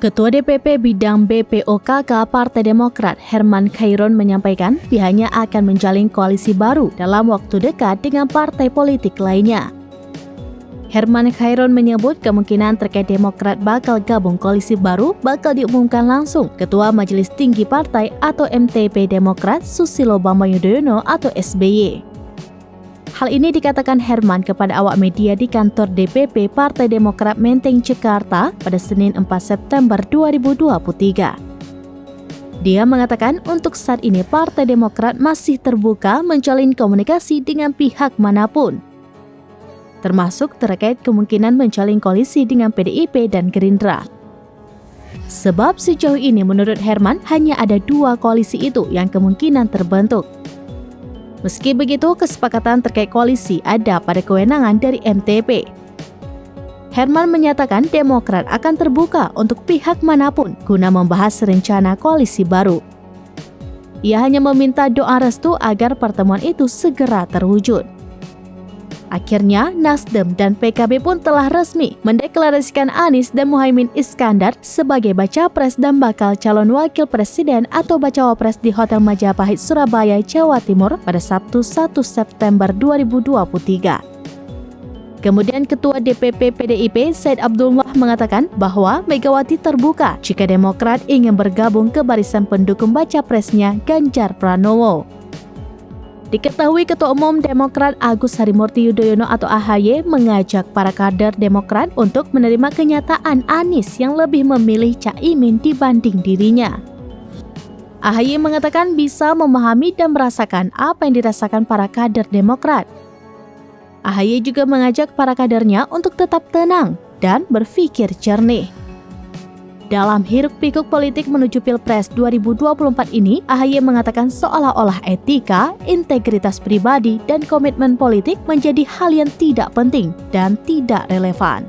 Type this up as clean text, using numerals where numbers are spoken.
Ketua DPP Bidang BPOKK Partai Demokrat Herman Khairun menyampaikan pihaknya akan menjalin koalisi baru dalam waktu dekat dengan partai politik lainnya. Herman Khairun menyebut kemungkinan terkait Demokrat bakal gabung koalisi baru bakal diumumkan langsung Ketua Majelis Tinggi Partai atau MTP Demokrat Susilo Bambang Yudhoyono atau SBY. Hal ini dikatakan Herman kepada awak media di kantor DPP Partai Demokrat Menteng, Jakarta pada Senin 4 September 2023. Dia mengatakan untuk saat ini Partai Demokrat masih terbuka menjalin komunikasi dengan pihak manapun, termasuk terkait kemungkinan menjalin koalisi dengan PDIP dan Gerindra. Sebab sejauh ini menurut Herman hanya ada 2 koalisi itu yang kemungkinan terbentuk. Meski begitu, kesepakatan terkait koalisi ada pada kewenangan dari MTP. Herman menyatakan Demokrat akan terbuka untuk pihak manapun guna membahas rencana koalisi baru. Ia hanya meminta doa restu agar pertemuan itu segera terwujud. Akhirnya, Nasdem dan PKB pun telah resmi mendeklarasikan Anies dan Muhaimin Iskandar sebagai baca pres dan bakal calon wakil presiden atau bacawa pres di Hotel Majapahit, Surabaya, Jawa Timur pada Sabtu 1 September 2023. Kemudian Ketua DPP PDIP Said Abdullah mengatakan bahwa Megawati terbuka jika Demokrat ingin bergabung ke barisan pendukung baca presnya Ganjar Pranowo. Diketahui Ketua Umum Demokrat Agus Harimurti Yudhoyono atau AHY mengajak para kader Demokrat untuk menerima kenyataan Anies yang lebih memilih Caimin dibanding dirinya. AHY mengatakan bisa memahami dan merasakan apa yang dirasakan para kader Demokrat. AHY juga mengajak para kadernya untuk tetap tenang dan berpikir jernih. Dalam hiruk-pikuk politik menuju Pilpres 2024 ini, AHY mengatakan seolah-olah etika, integritas pribadi, dan komitmen politik menjadi hal yang tidak penting dan tidak relevan.